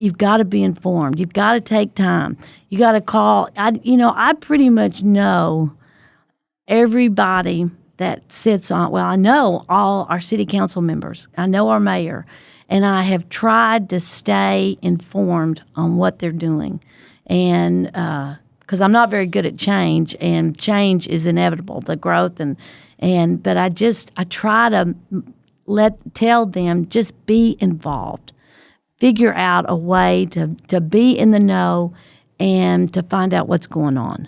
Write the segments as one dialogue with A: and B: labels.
A: You've got to be informed. You've got to take time. You got to call. I pretty much know everybody that sits on, I know all our city council members. I know our mayor. And I have tried to stay informed on what they're doing. And because I'm not very good at change, and change is inevitable, the growth. But I try to tell them, just be involved. Figure out a way to be in the know and to find out what's going on.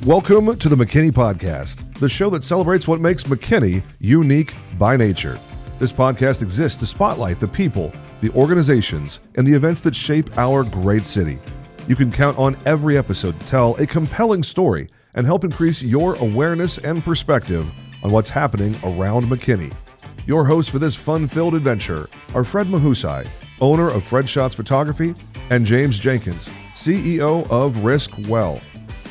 B: Welcome to the McKinney Podcast, the show that celebrates what makes McKinney unique by nature. This podcast exists to spotlight the people, the organizations, and the events that shape our great city. You can count on every episode to tell a compelling story and help increase your awareness and perspective on what's happening around McKinney. Your hosts for this fun-filled adventure are Fred Mahusay, owner of FredShots Photography, and James Jenkins, CEO of RiskWell.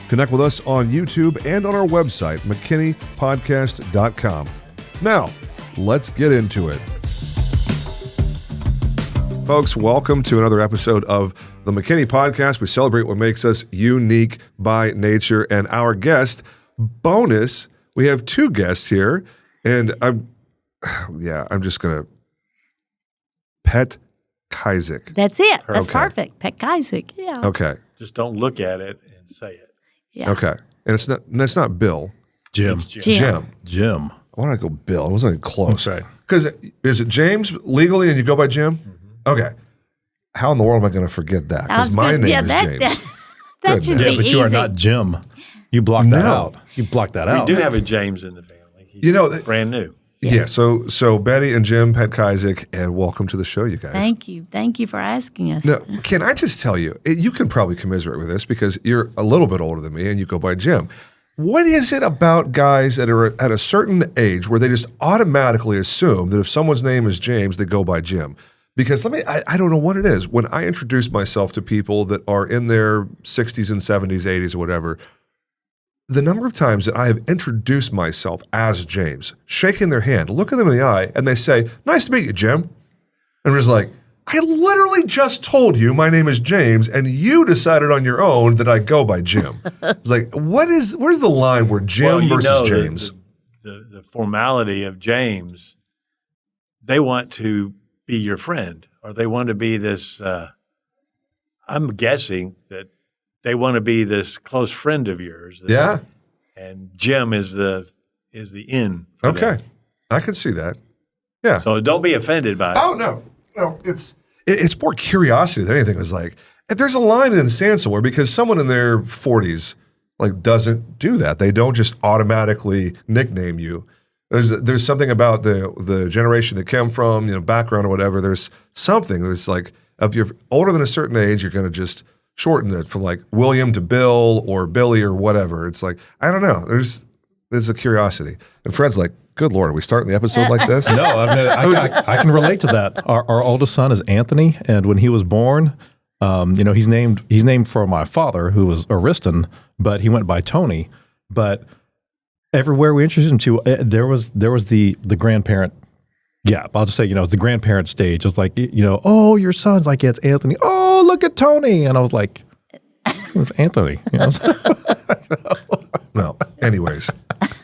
B: Connect with us on YouTube and on our website, McKinneyPodcast.com. Now, let's get into it. Folks, welcome to another episode of the McKinney Podcast. We celebrate what makes us unique by nature. And our guest, bonus, we have two guests here. And I'm just going to Petkovsek.
A: That's it. That's perfect. Petkovsek, yeah.
B: Okay.
C: Just don't look at it and say it.
A: Yeah.
B: Okay. And it's not Bill.
C: Jim.
B: Jim.
C: Why
B: don't I go Bill? I wasn't even close.
C: That's right.
B: Because is it James legally and you go by Jim?
C: Mm-hmm.
B: Okay. How in the world am I going to forget that? Because my name is James.
A: That should be
D: but
A: easy.
D: you are not Jim. You blocked that out. You blocked that out.
C: We do have a James in the family. He's brand new.
B: Yeah. So Betty and Jim Petkovsek, and welcome to the show, you guys.
A: Thank you. Thank you for asking us.
B: Now, can I just tell you, you can probably commiserate with this because you're a little bit older than me and you go by Jim. What is it about guys that are at a certain age where they just automatically assume that if someone's name is James, they go by Jim? Because I don't know what it is. When I introduce myself to people that are in their 60s and 70s, 80s, or whatever, the number of times that I have introduced myself as James, shaking their hand, look at them in the eye, and they say, "Nice to meet you, Jim." And we're just like, I literally just told you my name is James, and you decided on your own that I go by Jim. It's like, where's the line where Jim versus James?
C: The formality of James, they want to be your friend, or they want to be this, I'm guessing that they want to be this close friend of yours.
B: Yeah.
C: And Jim is the in.
B: Okay.
C: them.
B: I can see that. Yeah.
C: So don't be offended by it.
B: Oh, no. It's more curiosity than anything. It's like, there's a line in the sand somewhere because someone in their 40s doesn't do that. They don't just automatically nickname you. There's something about the generation that came from, background or whatever. There's something that's like, if you're older than a certain age, you're going to just shorten it from like William to Bill or Billy or whatever. It's like, I don't know. There's a curiosity. And Fred's like, good Lord, are we starting the episode like this?
D: No, I can relate to that. Our oldest son is Anthony, and when he was born, he's named for my father, who was Ariston, but he went by Tony. But everywhere we introduced him to, there was the grandparent. Yeah, I'll just say, it's the grandparent stage. It's like, oh, your son's like, yeah, it's Anthony. Oh, look at Tony. And I was like, who's Anthony?
B: No. Anyways,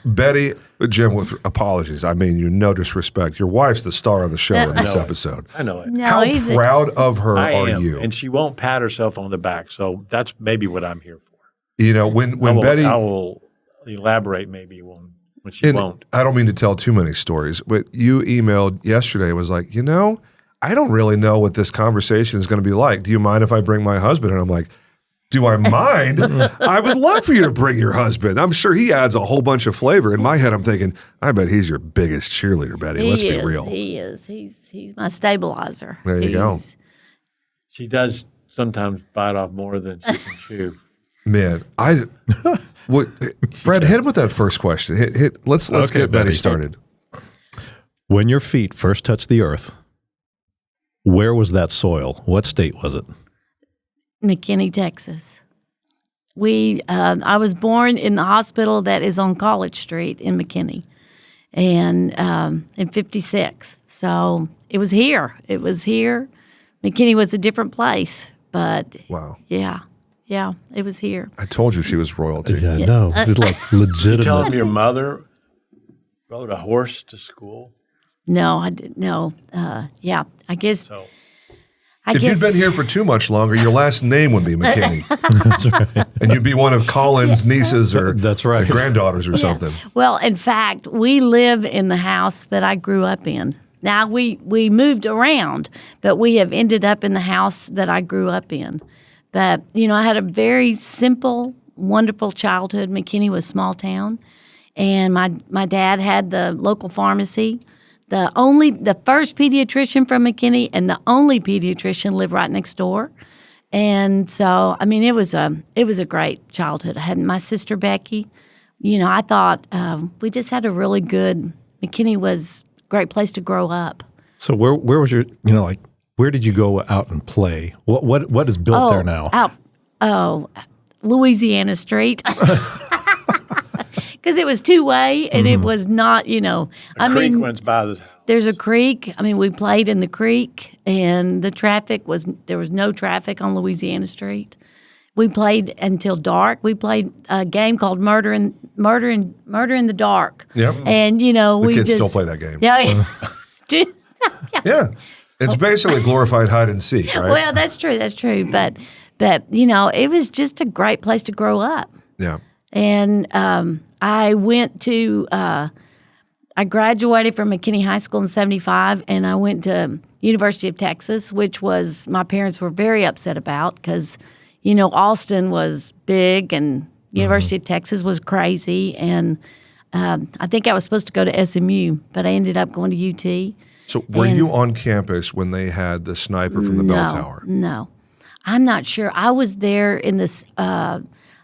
B: Betty, Jim, with apologies. I mean, no disrespect. Your wife's the star of the show in this episode.
C: I know it.
A: No,
B: How proud of her
C: I
B: are
C: am,
B: you?
C: and she won't pat herself on the back. So that's maybe what I'm here for.
B: When Betty,
C: I will elaborate maybe when she won't.
B: I don't mean to tell too many stories, but you emailed yesterday, was like, I don't really know what this conversation is going to be like. Do you mind if I bring my husband? And I'm like, do I mind? I would love for you to bring your husband. I'm sure he adds a whole bunch of flavor. In my head, I'm thinking, I bet he's your biggest cheerleader, Betty. Let's be real.
A: He is. He's my stabilizer.
B: There you go.
C: She does sometimes bite off more than she can chew.
B: Man, Fred, hit him with that first question. Let's get Betty started.
D: When your feet first touched the earth, where was that soil? What state was it?
A: McKinney, Texas. I was born in the hospital that is on College Street in McKinney. and in 56. So it was here. It was here. McKinney was a different place, but
B: Wow.
A: yeah, it was here.
B: I told you she was royalty.
D: Yeah, no, she's like
C: Tell
D: legitimate.
C: him your mother rode a horse to school.
A: No, I didn't. No, yeah, I guess.
C: So
B: If you'd been here for too much longer, your last name would be McKinney.
D: That's right.
B: And you'd be one of Colin's nieces or
D: That's right.
B: granddaughters or something.
A: Well, in fact, we live in the house that I grew up in. Now, we moved around, but we have ended up in the house that I grew up in. But, I had a very simple, wonderful childhood. McKinney was small town. And my dad had the local pharmacy. The first pediatrician from McKinney and the only pediatrician lived right next door. And so, it was a great childhood. I had my sister Becky. I thought we just had a really good. McKinney was a great place to grow up.
D: So where was your where did you go out and play? What is built there now?
A: Louisiana Street. Because it was two-way and it was not,
C: the creek runs by this house.
A: There's a creek. We played in the creek, and there was no traffic on Louisiana Street. We played until dark. We played a game called Murder in the Dark.
B: Yep.
A: And
B: The
A: we
B: kids
A: just
B: still play that game.
A: Yeah.
B: Yeah. It's basically glorified hide and seek, right?
A: Well, that's true. That's true. But it was just a great place to grow up.
B: Yeah.
A: And I went to. I graduated from McKinney High School in 75, and I went to University of Texas, which was my parents were very upset about because, Austin was big and University of Texas was crazy. And I think I was supposed to go to SMU, but I ended up going to UT.
B: So were you on campus when they had the sniper from the bell tower?
A: No. I'm not sure. I was there in this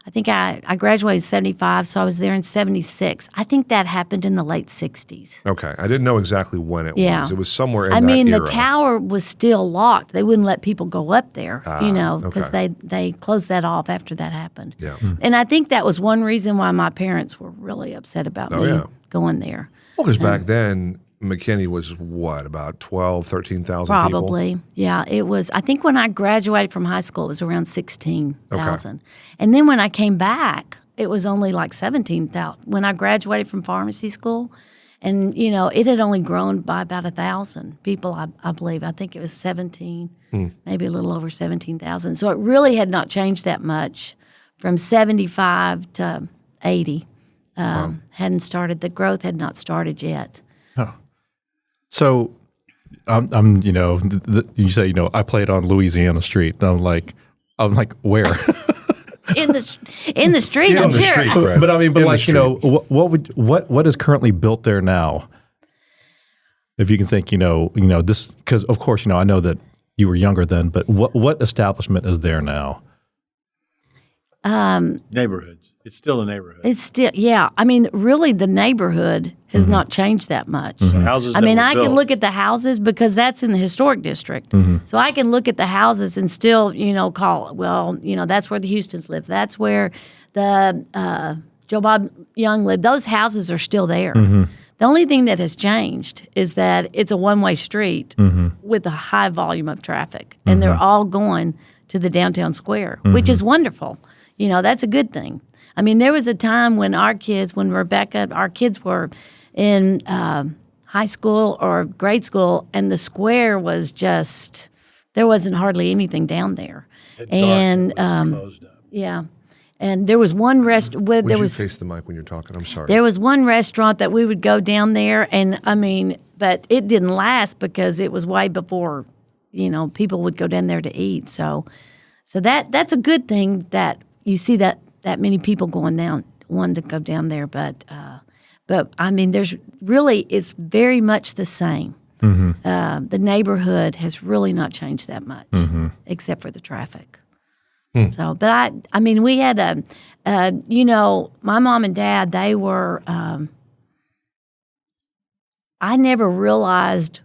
A: I think I graduated in 75, so I was there in 76. I think that happened in the late 60s.
B: Okay. I didn't know exactly when it was. It was somewhere in that
A: the
B: era.
A: tower was still locked. They wouldn't let people go up there, because
B: okay.
A: they closed that off after that happened.
B: Yeah.
A: And I think that was one reason why my parents were really upset about me going there.
B: Well, because back then, McKinney was what, about 12, 13,000 people?
A: Probably. Yeah, it was. I think when I graduated from high school, it was around 16,000. Okay. And then when I came back, it was only like 17,000. When I graduated from pharmacy school, and, it had only grown by about 1,000 people, I believe. I think it was 17, maybe a little over 17,000. So it really had not changed that much from 75 to 80. Hadn't started. The growth had not started yet.
D: Oh. So, you say, I played on Louisiana Street. And I'm like, where?
A: in the street, I'm
B: the
A: sure.
B: street, Fred.
D: But what is currently built there now? If you can think, this, because of course, I know that you were younger then, but what establishment is there now?
C: Neighborhoods. It's still a neighborhood.
A: It's still, yeah. Really, the neighborhood has not changed that much.
C: Houses.
A: I can look at the houses because that's in the historic district. So I can look at the houses and still, call, that's where the Houstons live. That's where the Joe Bob Young lived. Those houses are still there. The only thing that has changed is that it's a one-way street with a high volume of traffic, and they're all going to the downtown square, which is wonderful. That's a good thing. There was a time when our kids were in high school or grade school, and the square was just, there wasn't hardly anything down there. And
C: closed up.
A: Yeah. And there was one restaurant.
B: Would you face the mic when you're talking? I'm sorry.
A: There was one restaurant that we would go down there, and but it didn't last because it was way before, people would go down there to eat. So that's a good thing that you see that many people going down, wanting to go down there. But there's really, it's very much the same. The neighborhood has really not changed that much, except for the traffic. So, but we had my mom and dad, they were, I never realized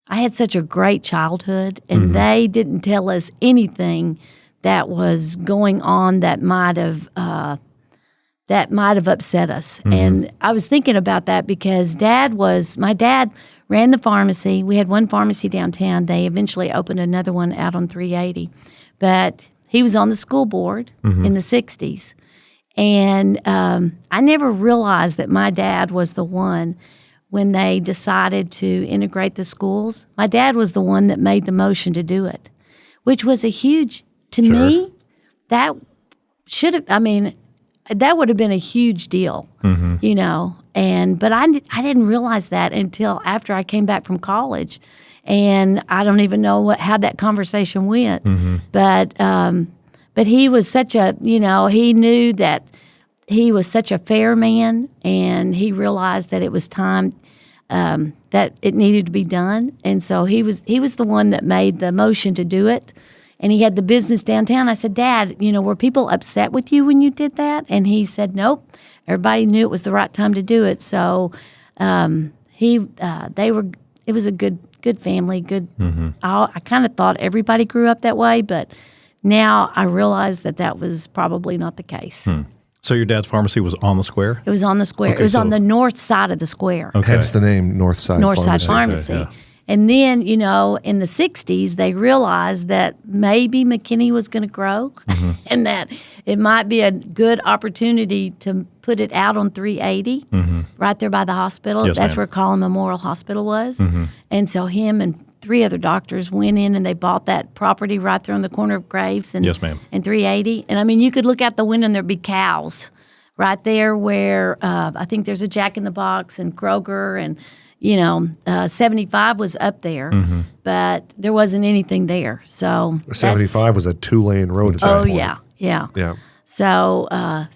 A: I had such a great childhood, and they didn't tell us anything that was going on that might have that might have upset us. And I was thinking about that because my dad ran the pharmacy. We had one pharmacy downtown. They eventually opened another one out on 380. But he was on the school board in the 60s. And I never realized that my dad was the one when they decided to integrate the schools. My dad was the one that made the motion to do it, which was a huge, to me, that should have, that would have been a huge deal, you know. But I didn't realize that until after I came back from college, and I don't even know how that conversation went. But he was such a, you know, he knew that he was such a fair man, and he realized that it was time that it needed to be done, and so he was the one that made the motion to do it. And he had the business downtown. I said, Dad, you know, were people upset with you when you did that? And he said, nope. Everybody knew it was the right time to do it. So it was a good family, good. I kind of thought everybody grew up that way, but now I realize that was probably not the case.
D: So your dad's pharmacy was on the square?
A: It was on the square.
D: Okay,
A: it was on the north side of the square.
D: Okay.
B: Hence the name Northside
A: Pharmacy.
D: Yeah.
A: And then, you know, in the 60s, they realized that maybe McKinney was going to grow and that it might be a good opportunity to put it out on 380 right there by the hospital.
D: Yes,
A: That's
D: ma'am.
A: where Collin Memorial Hospital was. And so him and 3 other doctors went in and they bought that property right there on the corner of Graves and,
D: Yes, ma'am.
A: and 380. And, I mean, you could look out the window and there'd be cows right there where I think there's a Jack in the Box and Kroger and – you know, 75 was up there, but there wasn't anything there. So
B: 75 was a 2-lane road at that point.
A: Yeah. So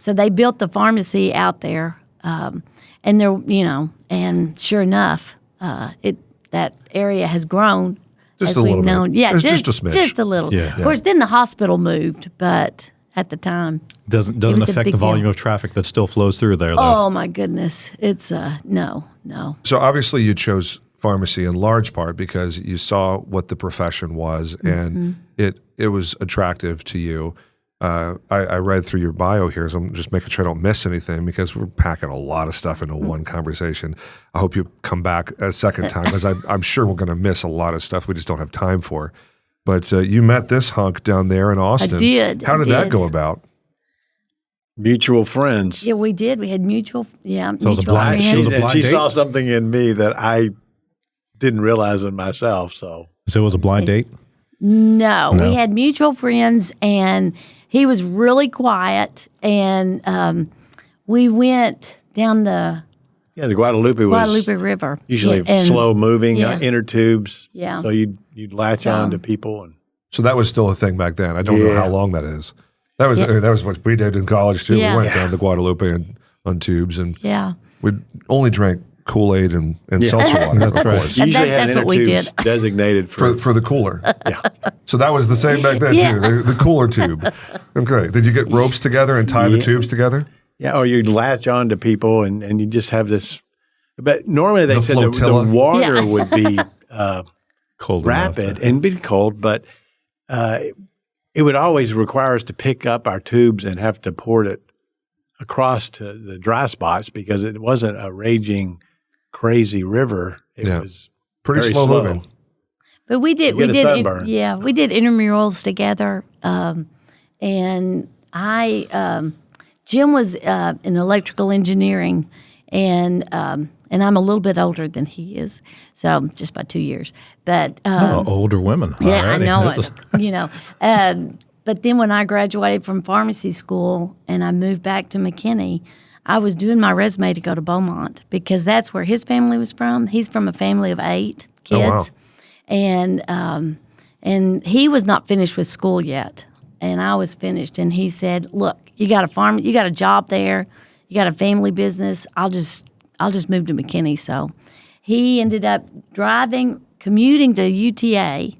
A: they built the pharmacy out there, and there, you know, and sure enough, that area has grown.
B: Just
A: as
B: a
A: we've
B: little bit.
A: known. Yeah,
B: It's just a smidge.
A: Just a little.
D: Yeah.
A: Of course, then the hospital moved, but at the time,
D: Doesn't
A: was a
D: affect
A: big
D: the volume
A: deal.
D: of traffic that still flows through there, though.
A: oh my goodness, it's no.
B: So obviously you chose pharmacy in large part because you saw what the profession was and it was attractive to you. I read through your bio here, so I'm just making sure I don't miss anything because we're packing a lot of stuff into one conversation. I hope you come back a second time because I'm sure we're going to miss a lot of stuff we just don't have time for. But you met this hunk down there in Austin.
A: did.
B: How did that go about?
C: Mutual friends.
A: Yeah, we did. We had mutual.
D: So it was a
A: mutual
D: blind-
A: friends.
D: it was a blind
C: She
D: date?
C: saw something in me that I didn't realize in myself. So
D: So it was a blind date?
A: No,
D: No.
A: we had mutual friends, and he was really quiet. And we went down the
C: yeah, the Guadalupe was
A: Guadalupe River.
C: usually
A: Yeah, and-
C: slow moving
A: yeah.
C: inner tubes.
A: Yeah.
C: So you'd latch on to people and
B: So that was still a thing back then. I don't know
C: Yeah.
B: how long that is. That was what we did in college too.
A: Yeah.
B: We went down to Guadalupe and on tubes, and
A: Yeah.
B: we only drank Kool-Aid and seltzer water.
D: That's
B: of
D: right.
B: course.
C: you usually had
A: that's
C: inner
A: what we
C: tubes
A: did.
C: designated
B: For the cooler.
C: yeah.
B: So that was the same back then
A: Yeah.
B: too. The cooler tube. Okay. Did you get ropes together and tie the tubes together?
C: Yeah, or you'd latch on to people and you just have this. But normally they
B: The
C: said
B: flotilla.
C: the water
A: Yeah.
C: would be
D: Cold
C: rapid
D: enough.
C: and be cold, but it would always require us to pick up our tubes and have to port it across to the dry spots because it wasn't a raging, crazy river. It
B: Yeah.
C: was
B: Pretty
C: very
B: slow moving.
A: But we did.
C: You get a sunburn.
A: We did intramurals together. And Jim was in electrical engineering, and I'm a little bit older than he is, so just by 2 years. But
D: Older women.
A: yeah, I
D: Alrighty.
A: know
D: This
A: it.
D: is-
A: You know, but then when I graduated from pharmacy school and I moved back to McKinney, I was doing my resume to go to Beaumont because that's where his family was from. He's from a family of 8 kids, and he was not finished with school yet, and I was finished. And he said, "Look, you got a job there, you got a family business. I'll just move to McKinney." So he ended up commuting to UTA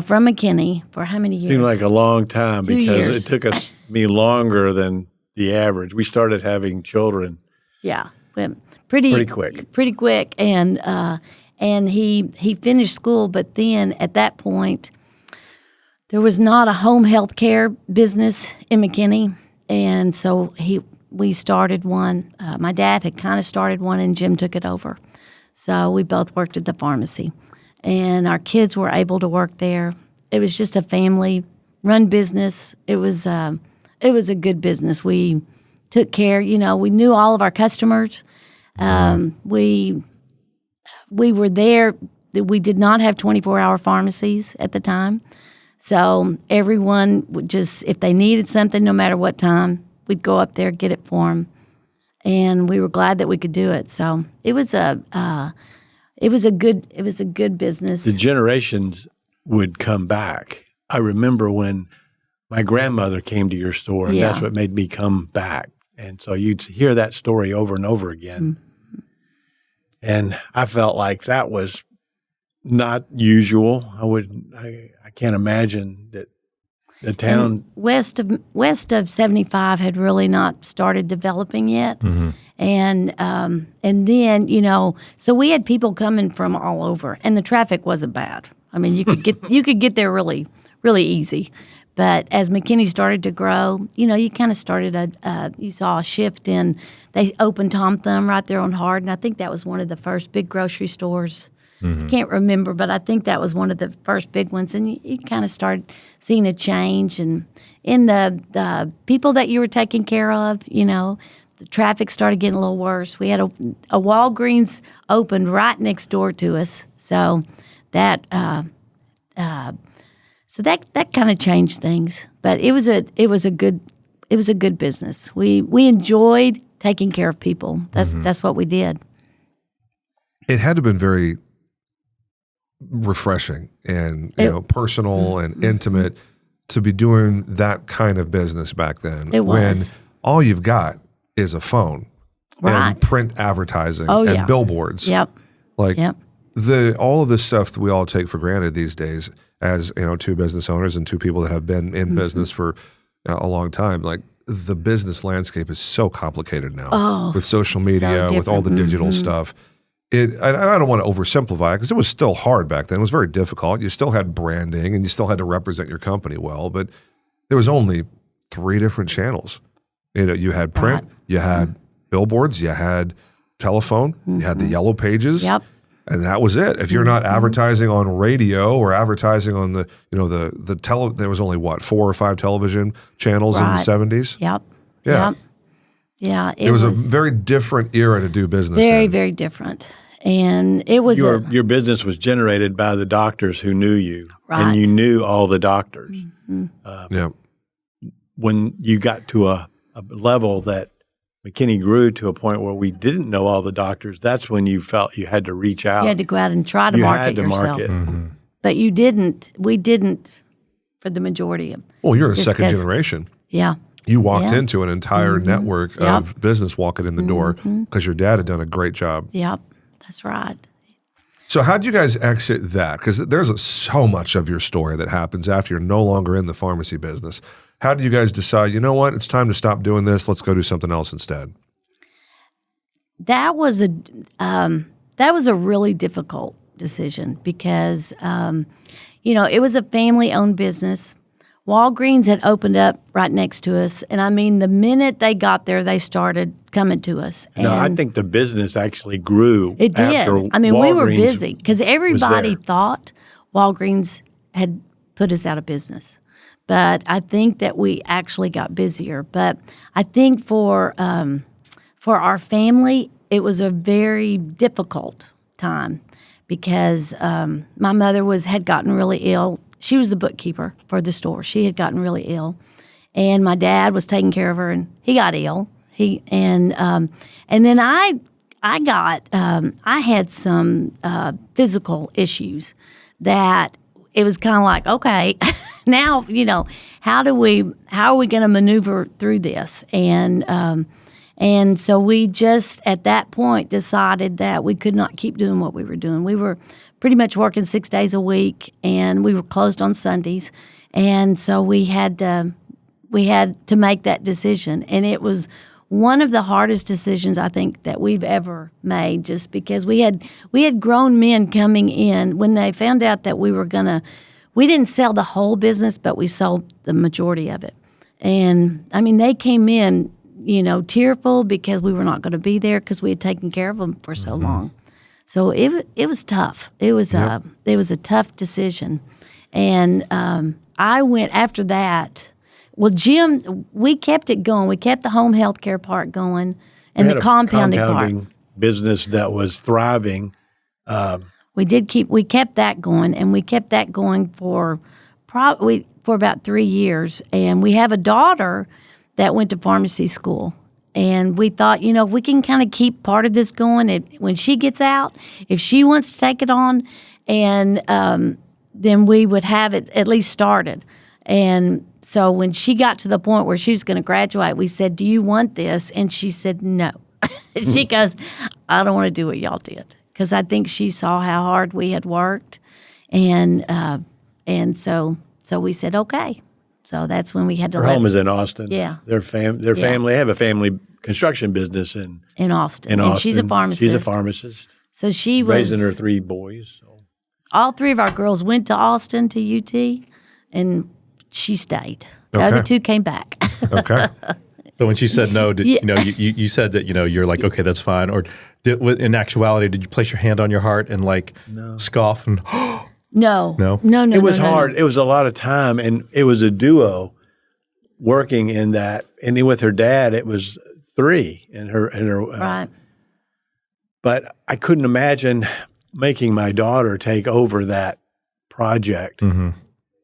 A: from McKinney for how many years?
C: Seemed like a long time
A: 2
C: because
A: years.
C: it took me longer than the average. We started having children.
A: Yeah, but pretty quick, and he finished school, but then at that point, there was not a home health care business in McKinney, and so we started one. My dad had kind of started one, and Jim took it over. So we both worked at the pharmacy, and our kids were able to work there. It was just a family-run business. It was a good business. We took care. We knew all of our customers. We were there. We did not have 24-hour pharmacies at the time. So everyone would just, if they needed something, no matter what time, we'd go up there, get it for them, and we were glad that we could do it. So it was a good business.
C: The generations would come back. I remember when my grandmother came to your store, and that's what made me come back. And so you'd hear that story over and over again, and I felt like that was not usual. I can't imagine that the town
A: west of 75 had really not started developing yet, and then so we had people coming from all over, and the traffic wasn't bad. I mean, you could get there really really easy. But as McKinney started to grow, you kind of started you saw a shift in. They opened Tom Thumb right there on Hard, and I think that was one of the first big grocery stores. Can't remember, but I think that was one of the first big ones, and you kind of started seeing a change. And in the people that you were taking care of, the traffic started getting a little worse. We had a Walgreens opened right next door to us, so that kind of changed things. But it was a good business. We enjoyed taking care of people. That's what we did.
B: It had to have been very refreshing and personal and intimate to be doing that kind of business back then.
A: It was.
B: When all you've got is a phone and print advertising and billboards.
A: Yep.
B: All of this stuff that we all take for granted these days as, two business owners and two people that have been in business for a long time. Like, the business landscape is so complicated now with social media, with all the digital stuff. I don't want to oversimplify it because it was still hard back then. It was very difficult. You still had branding and you still had to represent your company well, but there was only 3 different channels. You had print, you had billboards, you had telephone, you had the yellow pages, and that was it. If you're not advertising on radio or advertising on there was only 4 or 5 television channels in the 70s.
A: Yeah.
B: It was a very different era to do business
A: very,
B: in.
A: very different. And it was
C: your business was generated by the doctors who knew you, and you knew all the doctors. When you got to a level that McKinney grew to a point where we didn't know all the doctors, that's when you felt you had to reach out.
A: You had to go out and try to market yourself. But you didn't. We didn't for the majority of.
B: Well, you're a second generation.
A: Yeah.
B: You walked into an entire network of business walking in the door because your dad had done a great job.
A: Yep, that's right.
B: So how did you guys exit that? Because there's so much of your story that happens after you're no longer in the pharmacy business. How did you guys decide, you know what, it's time to stop doing this, let's go do something else instead?
A: That was a really difficult decision because, it was a family-owned business. Walgreens had opened up right next to us, and I mean, the minute they got there, they started coming to us. And
C: no, I think the business actually grew.
A: It did. I mean, we were busy because everybody
C: there.
A: thought Walgreens had put us out of business, but I think that we actually got busier. But I think for our family, it was a very difficult time because my mother had gotten really ill. She was the bookkeeper for the store. She had gotten really ill, and my dad was taking care of her, and he got ill. And then I had some physical issues that it was kind of like, okay, now how are we going to maneuver through this? And so we just at that point decided that we could not keep doing what we were doing. We were pretty much working 6 days a week, and we were closed on Sundays. And so we had to make that decision. And it was one of the hardest decisions I think that we've ever made, just because we had grown men coming in when they found out that we didn't sell the whole business, but we sold the majority of it. And I mean, they came in, tearful because we were not going to be there because we had taken care of them for so long. So it was tough. It was a tough decision, and I went after that. Well, Jim, we kept it going. We kept the home health care part going and the compounding part.
C: Business that was thriving.
A: We kept that going, and we kept that going for about 3 years. And we have a daughter that went to pharmacy school. And we thought, if we can kind of keep part of this going, when she gets out, if she wants to take it on, and then we would have it at least started. And so when she got to the point where she was going to graduate, we said, "Do you want this?" And she said, "No." She goes, "I don't want to do what y'all did," because I think she saw how hard we had worked, and so we said, "Okay." So that's when we had to.
C: Her home is in Austin.
A: Yeah,
C: their family have a family construction business in
A: Austin. And she's a pharmacist. So she was
C: raising her 3 boys. So.
A: All 3 of our girls went to Austin to UT, and she stayed. The other 2 came back.
B: Okay.
D: So when she said no, you said that you're like, okay, that's fine, or in actuality, did you place your hand on your heart and scoff and?
A: No.
C: It was hard. It was a lot of time, and it was a duo working in that. And then with her dad, it was 3, and her
A: right.
C: But I couldn't imagine making my daughter take over that project.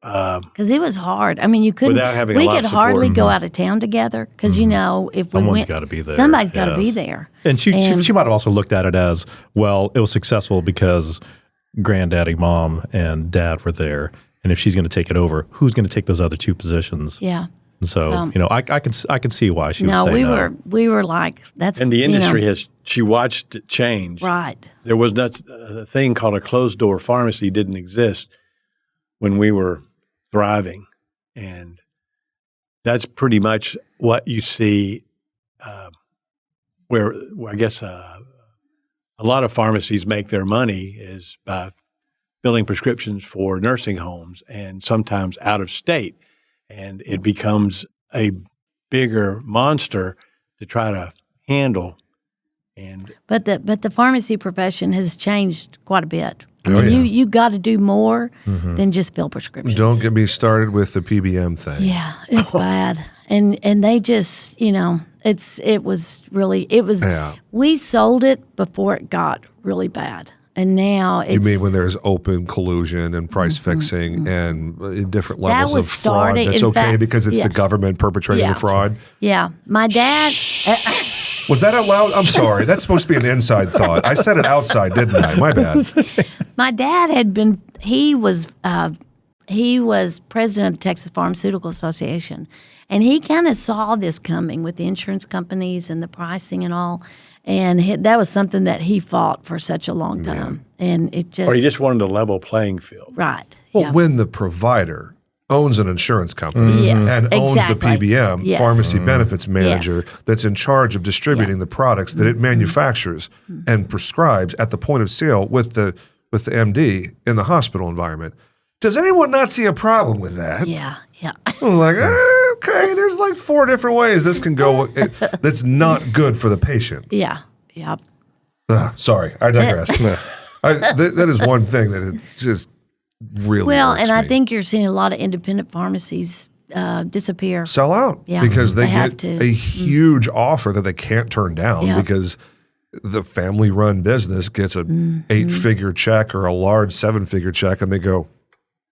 A: Because it was hard. I mean, you couldn't.
C: Without having
A: we
C: a lot
A: could
C: of support.
A: hardly go out of town together because if
D: someone's got to be there.
A: Somebody's got to be there.
D: And she might have also looked at it as, well, it was successful because granddaddy, mom, and dad were there, and if she's going to take it over, who's going to take those other 2 positions?
A: Yeah.
D: And so I can see why she would say no.
A: we were like, that's.
C: And the industry she watched it change.
A: Right.
C: There was not a thing called a closed door pharmacy didn't exist when we were thriving, and that's pretty much what you see. Where I guess a lot of pharmacies make their money is by filling prescriptions for nursing homes and sometimes out of state, and it becomes a bigger monster to try to handle.
A: But the pharmacy profession has changed quite a bit. I mean, you got to do more than just fill prescriptions.
B: Don't get me started with the PBM thing.
A: Yeah, it's bad, and they just it was. We sold it before it got really bad, and now it's.
B: You mean when there's open collusion and price fixing and different levels of fraud? That's okay because it's the government perpetrating the fraud. Yeah,
A: my dad.
B: Was that out loud? I'm sorry. That's supposed to be an inside thought. I said it outside, didn't I? My bad.
A: My dad had been. He was president of the Texas Pharmaceutical Association, and he kind of saw this coming with the insurance companies and the pricing and all. And that was something that he fought for such a long time. And it just.
C: Or he just wanted a level playing field.
A: Right.
B: Well, when the provider owns an insurance company and owns the PBM, pharmacy benefits manager, that's in charge of distributing the products that it manufactures and prescribes at the point of sale with the MD in the hospital environment. Does anyone not see a problem with that?
A: Yeah.
B: I was like, okay, there's like 4 different ways this can go that's not good for the patient.
A: Yeah.
B: Sorry, I digress. That is one thing that it just really
A: and I
B: me.
A: think you're seeing a lot of independent pharmacies disappear.
B: Sell out because they get a huge offer that they can't turn down because the family-run business gets a 8-figure check or a large 7-figure check, and they go,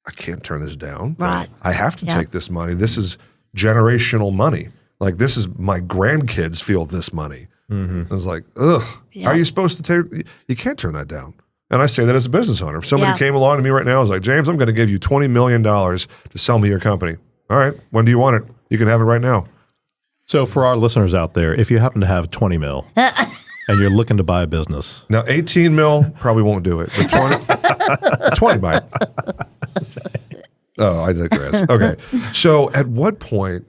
B: I can't turn this down.
A: Right.
B: I have to take this money. This is generational money. Like, this is my grandkids feel this money. I was like, ugh. How are you supposed to take? You can't turn that down. And I say that as a business owner. If somebody came along to me right now and was like, James, I'm going to give you $20 million to sell me your company. All right. When do you want it? You can have it right now.
D: So for our listeners out there, if you happen to have 20 mil and you're looking to buy a business.
B: Now, 18 mil probably won't do it. But 20 might. Oh, I digress. Okay. So at what point,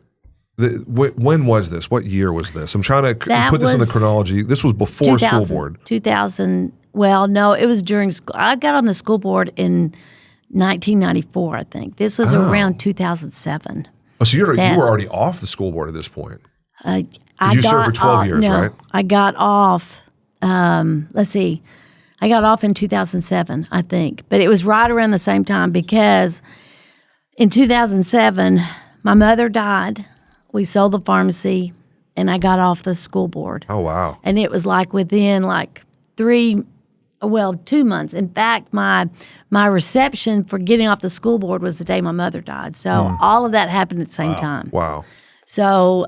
B: when was this? What year was this? I'm trying to put this in the chronology. This was before school board.
A: 2000. Well, no, it was during school. I got on the school board in 1994, I think. This was around 2007.
B: Oh, so you were already off the school board at this point. You served for 12 years,
A: no,
B: right?
A: I got off. Let's see. I got off in 2007, I think, but it was right around the same time because in 2007, my mother died. We sold the pharmacy, and I got off the school board.
B: Oh, wow.
A: And it was like within 2 months. In fact, my reception for getting off the school board was the day my mother died. So all of that happened at the same time.
B: Wow.
A: So,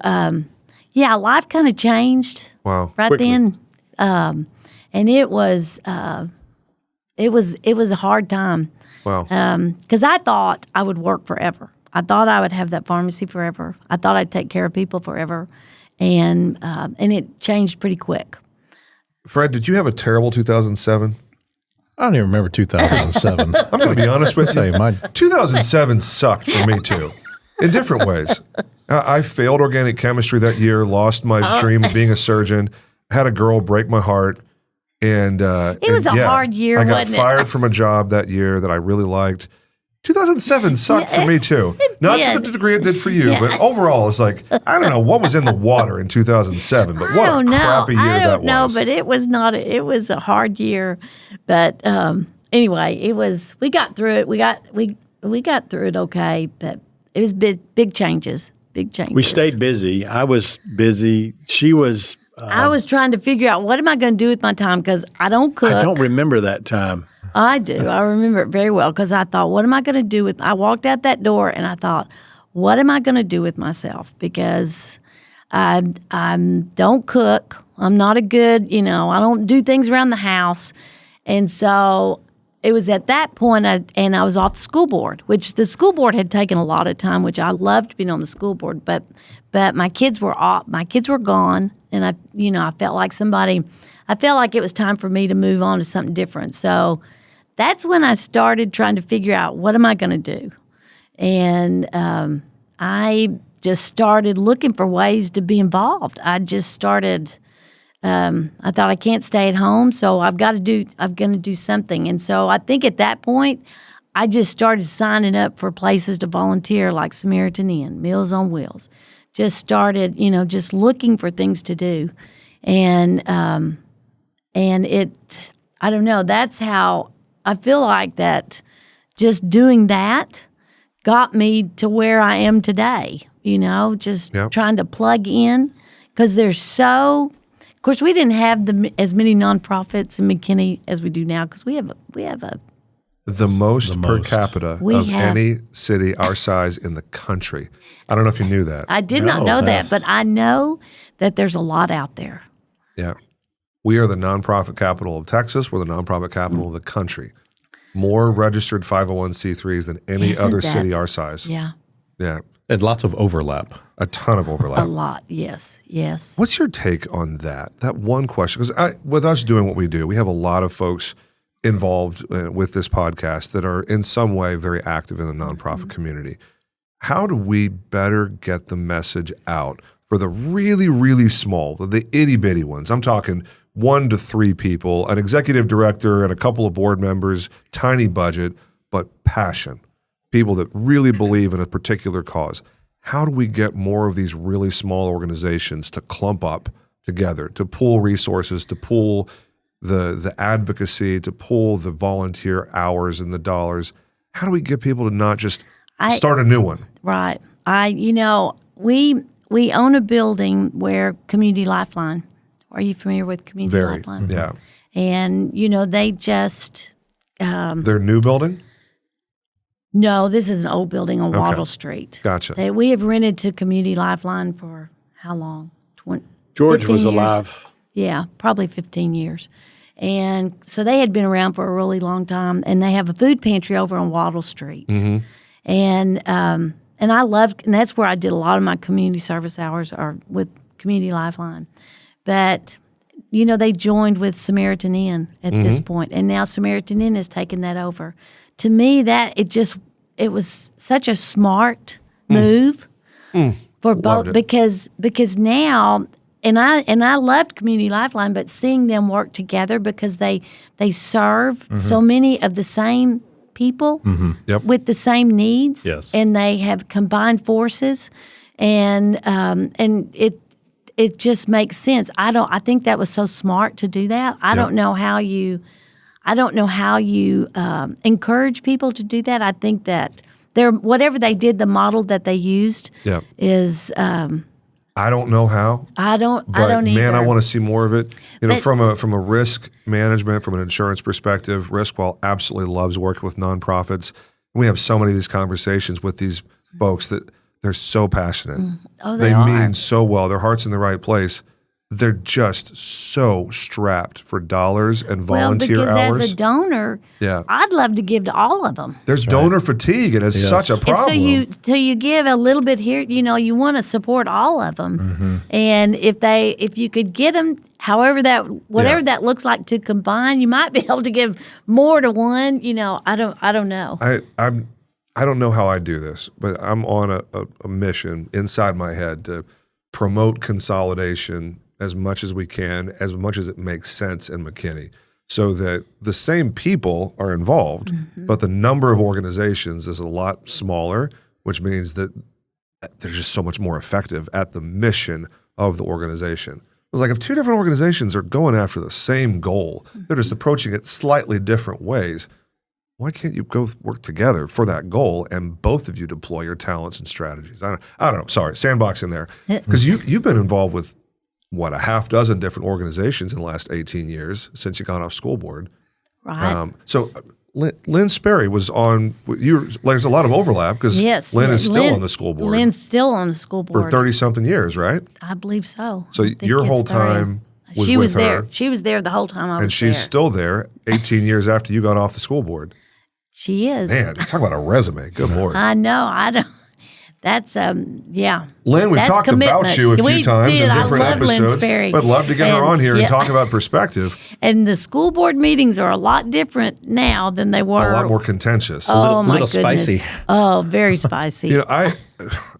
A: life kind of changed
B: Wow.
A: right
C: Quickly.
A: then. And it was a hard time.
B: Wow.
A: Because I thought I would work forever. I thought I would have that pharmacy forever. I thought I'd take care of people forever. And it changed pretty quick.
B: Fred, did you have a terrible 2007?
D: I don't even remember 2007.
B: I'm going to be honest with you.
D: Say, my
B: 2007 sucked for me too, in different ways. I failed organic chemistry that year, lost my dream of being a surgeon, had a girl break my heart, and
A: It was a hard year,
B: I got
A: wasn't it?
B: fired from a job that year that I really liked. 2007 sucked for me too. Not to
A: did.
B: the degree it did for you, but overall, it's like I don't know what was in the water in 2007, but what a crappy year
A: I
B: that
A: don't know,
B: was.
A: but it was not. It was a hard year, but anyway, it was. We got through it. We got through it okay, but it was big changes. Big changes.
C: We stayed busy. I was busy. She was.
A: I was trying to figure out what am I going to do with my time because I don't cook.
C: I don't remember that time.
A: I do. I remember it very well because I thought, what am I going to do with? I walked out that door and I thought, what am I going to do with myself? Because I don't cook. I'm not a good, I don't do things around the house, and so it was at that point, I was off the school board, which the school board had taken a lot of time, which I loved being on the school board, but my kids were off. My kids were gone, and I felt like it was time for me to move on to something different. So that's when I started trying to figure out what am I going to do, and I just started looking for ways to be involved. I just started. I thought I can't stay at home, so I'm going to do something. And so I think at that point, I just started signing up for places to volunteer, like Samaritan Inn, Meals on Wheels. Just started, just looking for things to do, and it. I don't know. That's how I feel like that. Just doing that got me to where I am today. Just trying to plug in because there's so. Of course, we didn't have as many nonprofits in McKinney as we do now because we have
B: The most per capita
A: We
B: of
A: have-
B: any city our size in the country. I don't know if you knew that.
A: I did not know that, but I know that there's a lot out there.
B: Yeah. We are the nonprofit capital of Texas. We're the nonprofit capital of the country. More registered 501c3s than any
A: Isn't
B: other
A: that-
B: city our size.
A: Yeah,
B: Yeah.
D: and lots of overlap.
B: A ton of
A: a
B: overlap.
A: lot. Yes.
B: What's your take on that? That one question? Because with us doing what we do, we have a lot of folks involved with this podcast that are in some way very active in the nonprofit community. How do we better get the message out for the really, really small, the itty bitty ones? I'm talking 1 to 3 people, an executive director and a couple of board members, tiny budget, but passion, people that really believe in a particular cause. How do we get more of these really small organizations to clump up together, to pool resources, to pool the advocacy, to pool the volunteer hours and the dollars? How do we get people to not just start a new one?
A: Right. We own a building where Community Lifeline. Are you familiar with Community
B: Very,
A: Lifeline?
B: yeah.
A: And they just
B: Their new building?
A: no. This is an old building on Wattle Street.
B: Gotcha.
A: We have rented to Community Lifeline for how long?
C: George
A: 15
C: was
A: years.
C: alive.
A: Yeah, probably 15 years. And so they had been around for a really long time, and they have a food pantry over on Wattle Street.
B: Mm-hmm.
A: And I loved, and that's where I did a lot of my community service hours are with Community Lifeline. But, they joined with Samaritan Inn at this point, and now Samaritan Inn has taken that over. To me, it was such a smart move for both because now. And I loved Community Lifeline, but seeing them work together because they serve so many of the same people
B: Yep.
A: with the same needs,
D: Yes.
A: and they have combined forces, and it just makes sense. I think that was so smart to do that. I don't know how you encourage people to do that. I think that whatever they did, the model that they used is.
B: I don't know how.
A: I don't either.
B: Man, I want to see more of it. From a risk management, from an insurance perspective, RiskWell absolutely loves working with nonprofits. We have so many of these conversations with these folks that they're so passionate.
A: Oh,
B: they
A: are.
B: mean so well. Their heart's in the right place. They're just so strapped for dollars and volunteer
A: because
B: hours.
A: As a donor, I'd love to give to all of them.
B: There's donor fatigue, and it's such a problem.
A: And so you give a little bit here. You want to support all of them, and if you could get them, whatever that looks like to combine, you might be able to give more to one. I don't know.
B: I don't know how I do this, but I'm on a mission inside my head to promote consolidation as much as we can, as much as it makes sense in McKinney, so that the same people are involved, but the number of organizations is a lot smaller, which means that they're just so much more effective at the mission of the organization. It was like if two different organizations are going after the same goal, they're just approaching it slightly different ways. Why can't you go work together for that goal and both of you deploy your talents and strategies? I don't know. Sorry, sandbox in there. Because you've been involved with, a half dozen different organizations in the last 18 years since you got off school board.
A: Right.
B: So Lynn Sperry was on, there's a lot of overlap because Lynn is still on the school board.
A: Lynn's still on the school board.
B: For 30-something years, right?
A: I believe so.
B: So your whole time was with her.
A: She was there the whole time I was there.
B: And she's still there 18 years after you got off the school board.
A: She is.
B: Man, talk about a resume. Good Lord.
A: I know. I don't. That's Lynn,
B: we've talked about you a few times in different episodes.
A: Lynn Sperry.
B: I'd love to get her on here and talk about perspective.
A: And the school board meetings are a lot different now than they were.
B: A lot more contentious.
A: Oh, my goodness.
D: Spicy.
A: Oh, very spicy.
B: I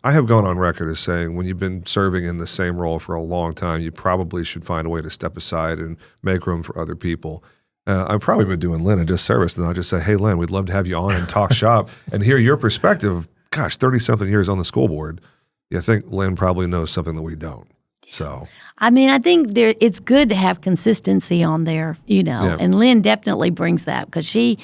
B: have gone on record as saying when you've been serving in the same role for a long time, you probably should find a way to step aside and make room for other people. I've probably been doing Lynn a disservice, and I'll just say, hey, Lynn, we'd love to have you on and talk shop and hear your perspective. Gosh, 30-something years on the school board. You think Lynn probably knows something that we don't. So,
A: I mean, I think it's good to have consistency on there, and Lynn definitely brings that because she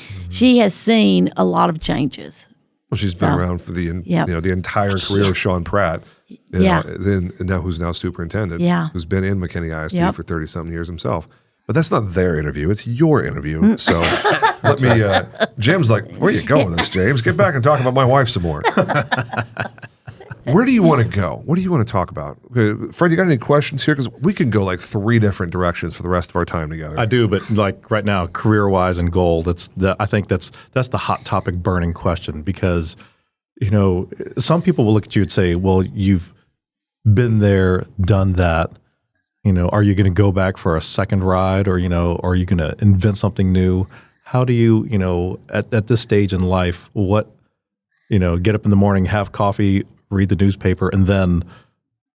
A: has seen a lot of changes.
B: Well, she's been around for the entire career of Sean Pratt. Who's now superintendent. Who's been in McKinney ISD for 30-something years himself. But that's not their interview; it's your interview. So let me. Jim's like, "Where are you going with this, James? Get back and talk about my wife some more." Where do you want to go? What do you want to talk about? Fred, you got any questions here? Because we can go like 3 different directions for the rest of our time together.
D: I do, but like right now, career-wise and goal, I think that's the hot topic, burning question because some people will look at you and say, "Well, you've been there, done that." Are you going to go back for a second ride or, are you going to invent something new? How do you, at this stage in life, get up in the morning, have coffee, read the newspaper, and then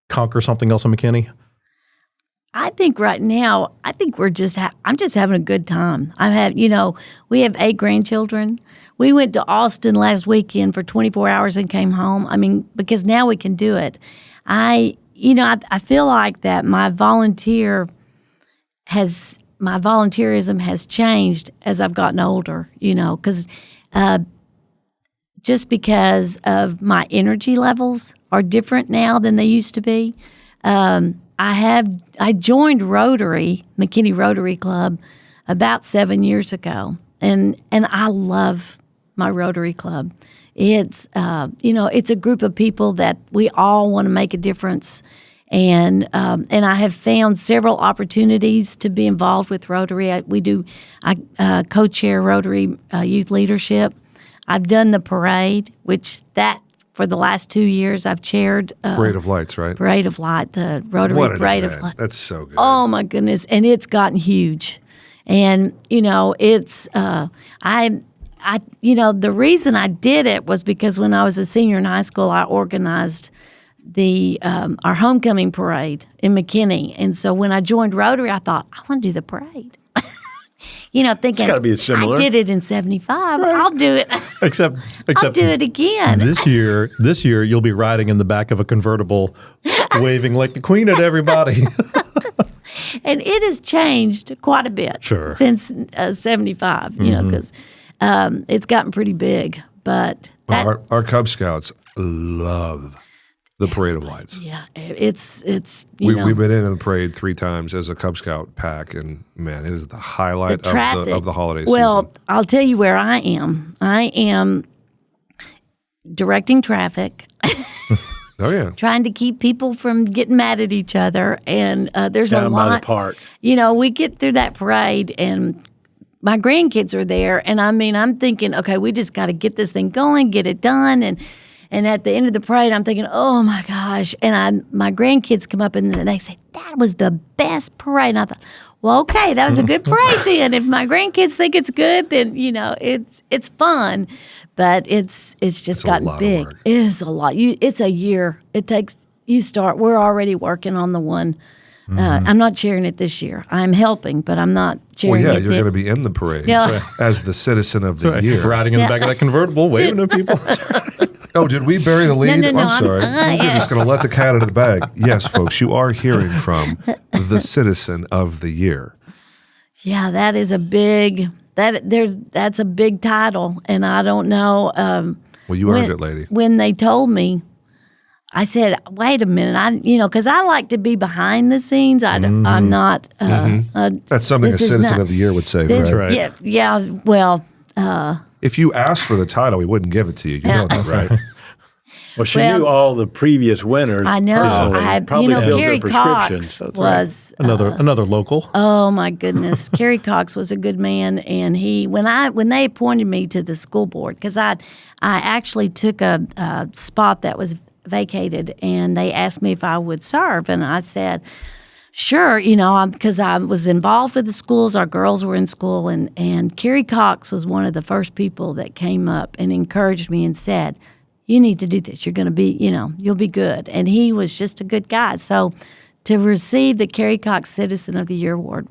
D: conquer something else in McKinney?
A: I think right now, I'm just having a good time. We have 8 grandchildren. We went to Austin last weekend for 24 hours and came home. I mean, because now we can do it. I feel like that my volunteerism has changed as I've gotten older, because just because of my energy levels are different now than they used to be. I joined Rotary, McKinney Rotary Club, about 7 years ago, and I love my Rotary Club. It's it's a group of people that we all want to make a difference, and I have found several opportunities to be involved with Rotary. I co-chair Rotary Youth Leadership. I've done the parade, for the last 2 years I've chaired
B: Parade of Lights, right?
A: Parade of Light, the Rotary Parade of Light.
B: That's so good.
A: Oh my goodness, and it's gotten huge, and it's the reason I did it was because when I was a senior in high school, I organized our homecoming parade in McKinney. And so when I joined Rotary, I thought, I want to do the parade. Thinking,
C: it's gotta be similar.
A: I did it in 75. Right. I'll do it.
D: Except
A: I'll do it again.
D: This year, you'll be riding in the back of a convertible waving like the queen at everybody.
A: And it has changed quite a bit
D: Sure.
A: since 75, you know, because it's gotten pretty big. But that,
B: Our Cub Scouts love the Parade of Lights.
A: yeah, it's
B: We've
A: know,
B: been in the parade 3 times as a Cub Scout pack, and man, it is the highlight
A: traffic.
B: of the holiday
A: Well,
B: season.
A: I'll tell you where I am. I am directing traffic,
B: Oh yeah,
A: trying to keep people from getting mad at each other. And there's
C: Down
A: a
C: by
A: lot.
C: the park.
A: You know, we get through that parade and my grandkids are there. And I mean, I'm thinking, okay, we just got to get this thing going, get it done. And at the end of the parade, I'm thinking, oh my gosh. And my grandkids come up and they say, that was the best parade. And I thought, well, okay, that was a good parade then. If my grandkids think it's good, then, you know, it's fun. But it's just gotten
B: lot of
A: big.
B: work.
A: It is a lot. It's a year. It takes, we're already working on the one. I'm not chairing it this year. I'm helping, but I'm not
B: well,
A: chairing
B: yeah,
A: it.
B: you're going to be in the parade
A: Yeah.
B: as the citizen of the year.
D: Riding in the back of that convertible, waving at people.
B: Oh, did we bury the lead?
A: no,
B: I'm sorry. You're just going to let the cat out of the bag. Yes, folks, you are hearing from the citizen of the year.
A: Yeah, that is a big that's a big title, and I don't know.
B: Well, you earned it, lady.
A: When they told me, I said, "Wait a minute," because I like to be behind the scenes. I'm not.
B: That's something a
A: this is
B: citizen
A: not-
B: of the year would say,
A: this-
B: Fred.
D: right.
A: Yeah. Well,
B: If you asked for the title, we wouldn't give it to you. You know that, right?
C: Well, she
A: Well,
C: knew all the previous winners.
A: I know.
C: personally,
A: I
C: probably filled
A: Carey
C: their
A: Cox
C: prescriptions.
A: was.
D: Another local.
A: Oh my goodness, Carey Cox was a good man, and when they appointed me to the school board, because I actually took a spot that was vacated, and they asked me if I would serve, and I said, sure, because I was involved with the schools. Our girls were in school, and Carey Cox was one of the first people that came up and encouraged me and said, you need to do this. You're going to be, you'll be good. And he was just a good guy. So to receive the Carey Cox Citizen of the Year award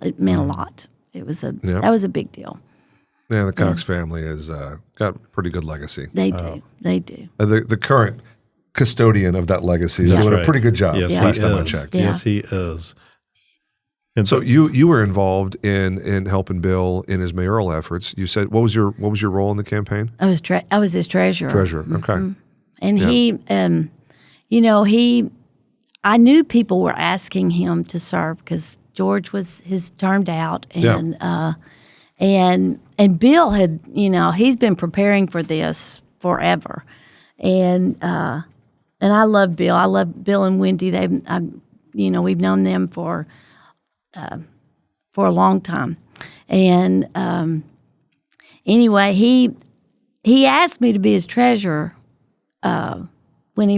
A: it meant a lot. That was a big deal.
B: Yeah, the Cox family has got a pretty good legacy.
A: They do. They do.
B: The current custodian of that legacy is
D: That's
B: doing a
D: right.
B: pretty good job.
D: Yes,
B: Last
D: he
B: time I
D: is.
B: checked.
A: Yeah.
D: Yes, he is. And
B: So you were involved in helping Bill in his mayoral efforts. You said what was your role in the campaign?
A: I was his treasurer.
B: Treasurer. Okay.
A: And
B: Yeah.
A: I knew people were asking him to serve because George was his termed out, and and Bill had, he's been preparing for this forever, and I love Bill. I love Bill and Wendy. We've known them for a long time, and anyway, he asked me to be his treasurer when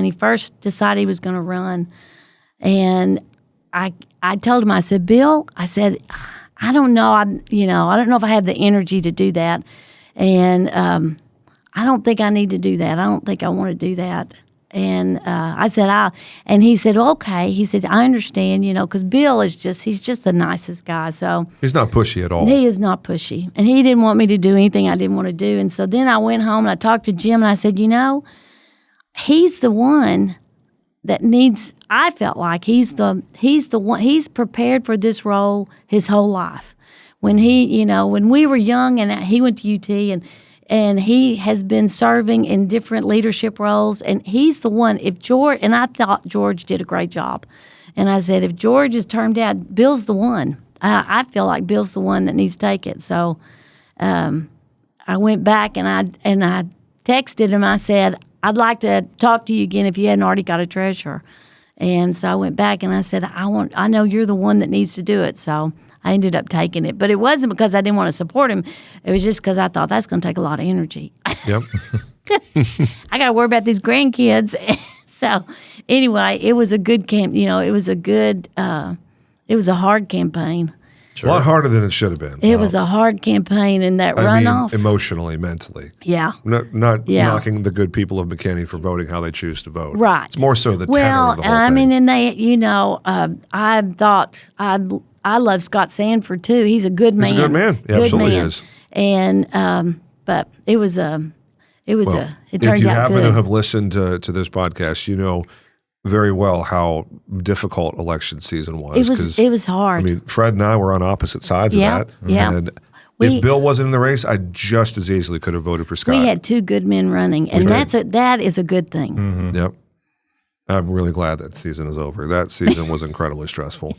A: he first decided he was going to run, and I told him, I said, Bill, I said, I don't know, I don't know if I have the energy to do that, and I don't think I need to do that. I don't think I want to do that. And I said, and he said, okay. He said, I understand, because Bill he's just the nicest guy. So
B: He's not pushy at all.
A: he is not pushy. And he didn't want me to do anything I didn't want to do. And so then I went home and I talked to Jim and I said, he's the one that I felt like he's the one, he's prepared for this role his whole life. When when we were young and he went to UT and he has been serving in different leadership roles, and he's the one. And I thought George did a great job, and I said, if George is termed out, Bill's the one. I feel like Bill's the one that needs to take it. So I went back and I texted him. I said, I'd like to talk to you again if you hadn't already got a treasurer. And so I went back and I said, I know you're the one that needs to do it. So I ended up taking it. But it wasn't because I didn't want to support him. It was just because I thought that's going to take a lot of energy.
B: Yep.
A: I got to worry about these grandkids. So anyway, it was a good camp. It was a good, it was a hard campaign.
B: A lot harder than it should have been.
A: It was a hard campaign, and that
B: I mean,
A: runoff.
B: emotionally, mentally.
A: Yeah.
B: Not
A: Yeah.
B: knocking the good people of McKinney for voting how they choose to vote.
A: Right.
B: It's more so the tenor of the whole
A: I
B: thing.
A: mean, and I thought I love Scott Sanford too. He's a good man.
B: He's a good man. He absolutely is.
A: And but it was it
B: Well,
A: turned
B: if you
A: out
B: happen
A: good.
B: to have listened to this podcast, very well how difficult election season was.
A: It was hard.
B: I mean, Fred and I were on opposite sides of that.
A: Yeah.
B: And if Bill wasn't in the race, I just as easily could have voted for Scott.
A: We had two good men running, and that is a good thing.
B: Mm-hmm. Yep. I'm really glad that season is over. That season was incredibly stressful.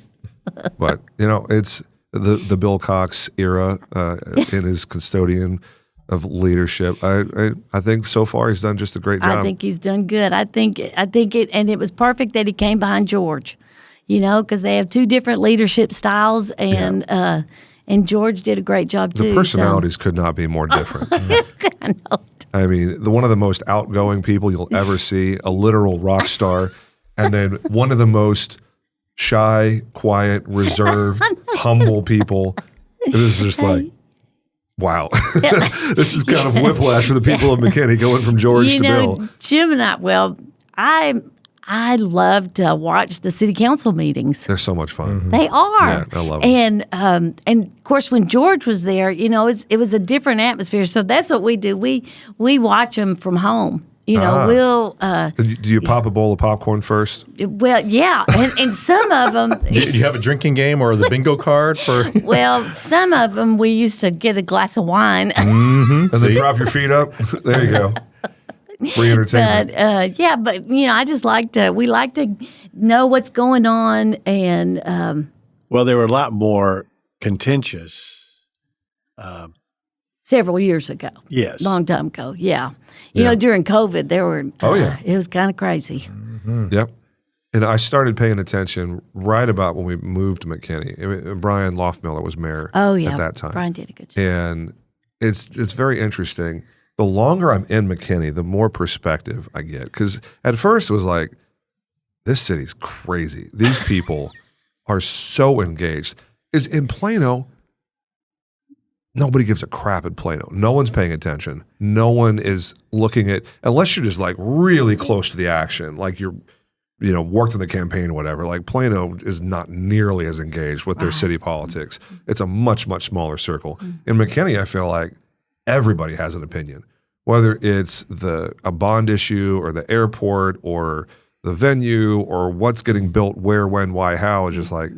B: But, it's the Bill Cox era in his custodian of leadership. I think so far he's done just a great job.
A: I think he's done good. I think it, and it was perfect that he came behind George, because they have two different leadership styles, and George did a great job too.
B: The personalities could not be more different.
A: I know.
B: I mean, one of the most outgoing people you'll ever see, a literal rock star, and then one of the most shy, quiet, reserved, humble people. It was just like, wow. This is kind of whiplash for the people of McKinney going from George to Bill.
A: Jim and I love to watch the city council meetings.
B: They're so much fun.
A: Mm-hmm. They are.
B: Yeah, I love them.
A: And of course, when George was there, it was a different atmosphere. So that's what we do. We watch them from home. We'll.
B: Do you pop a bowl of popcorn first?
A: Well, yeah, and some of them.
D: Do you have a drinking game or the bingo card for?
A: Well, some of them we used to get a glass of wine.
B: And then drop your feet up. There you go. Free entertainment.
A: But I just we like to know what's going on, and
C: well, they were a lot more contentious.
A: Several years ago.
C: Yes.
A: Long time ago. Yeah. During COVID, there were. It was kind of crazy.
B: Mm-hmm. Yep. And I started paying attention right about when we moved to McKinney. Brian Loftmiller was mayor at that time.
A: Brian did a good job.
B: And it's very interesting. The longer I'm in McKinney, the more perspective I get. Because at first it was like, this city's crazy. These people are so engaged. Is in Plano, nobody gives a crap at Plano. No one's paying attention. No one is looking at, unless you're just like really close to the action, like you're, worked in the campaign or whatever. Like Plano is not nearly as engaged with their city politics. It's a much, much smaller circle. In McKinney, I feel like everybody has an opinion, whether it's a bond issue or the airport or the venue or what's getting built where, when, why, how. It's just like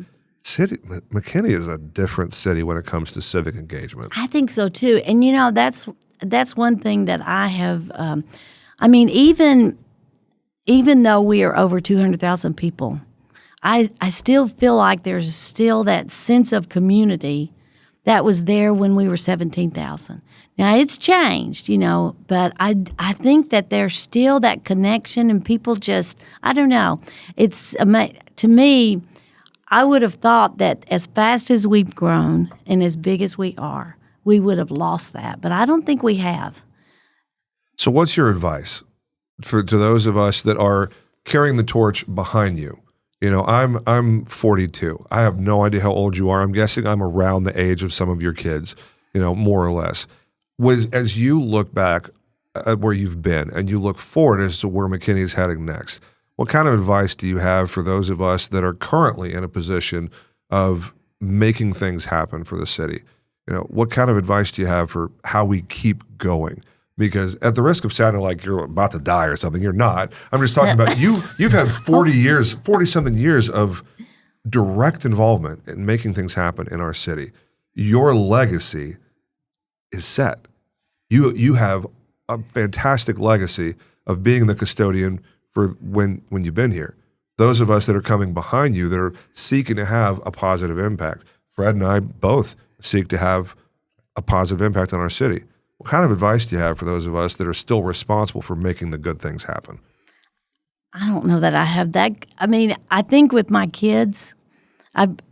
B: McKinney is a different city when it comes to civic engagement.
A: I think so too, and that's one thing that I have. Even though we are over 200,000 people, I still feel like there's still that sense of community that was there when we were 17,000. Now, it's changed, but I think that there's still that connection, and people just, I don't know. To me, I would have thought that as fast as we've grown and as big as we are, we would have lost that, but I don't think we have.
B: So what's your advice to those of us that are carrying the torch behind you? I'm 42. I have no idea how old you are. I'm guessing I'm around the age of some of your kids, more or less. As you look back at where you've been and you look forward as to where McKinney is heading next, what kind of advice do you have for those of us that are currently in a position of making things happen for the city? What kind of advice do you have for how we keep going? Because at the risk of sounding like you're about to die or something, you're not. I'm just talking about you've had 40-something years of direct involvement in making things happen in our city. Your legacy is set. You have a fantastic legacy of being the custodian for when you've been here. Those of us that are coming behind you that are seeking to have a positive impact. Fred and I both seek to have a positive impact on our city. What kind of advice do you have for those of us that are still responsible for making the good things happen?
A: I don't know that I have that. I think with my kids,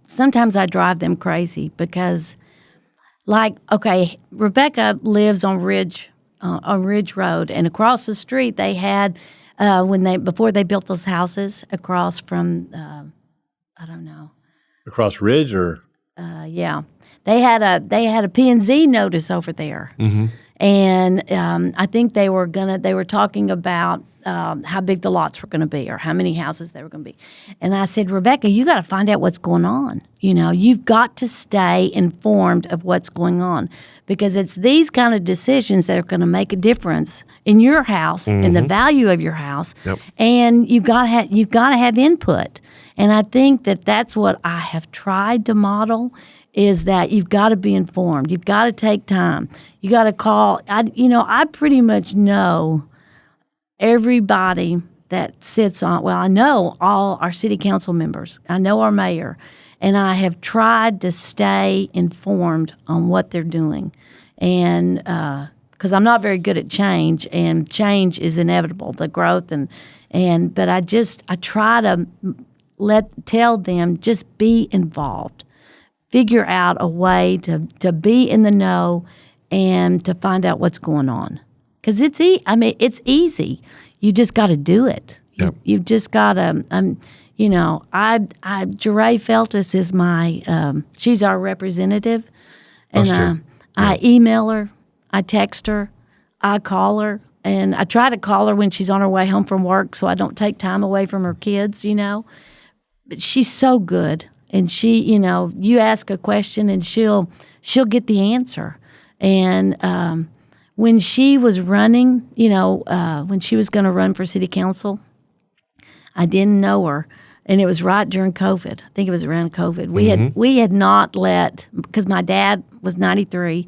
A: sometimes I drive them crazy because, Rebecca lives on Ridge Road, and across the street they had before they built those houses across from I don't know,
C: across Ridge or
A: they had a P&Z notice over there, and I think they were talking about how big the lots were going to be or how many houses they were going to be. And I said, Rebecca, you got to find out what's going on. You've got to stay informed of what's going on because it's these kind of decisions that are going to make a difference in your house and the value of your house.
B: Yep.
A: And you've got to have input. And I think that that's what I have tried to model is that you've got to be informed. You've got to take time. You got to call. I pretty much know everybody that sits on, I know all our city council members. I know our mayor. And I have tried to stay informed on what they're doing. And because I'm not very good at change, and change is inevitable, the growth. But I try to tell them just be involved. Figure out a way to be in the know and to find out what's going on. Because it's easy. You just got to do it.
B: Yep.
A: You've just got to, Jeray Feltus is she's our representative. And I email her, I text her, I call her. And I try to call her when she's on her way home from work so I don't take time away from her kids, But she's so good. And she, you ask a question and she'll get the answer. And when she was running, when she was going to run for city council, I didn't know her. And it was right during COVID. I think it was around COVID. We had not because my dad was 93,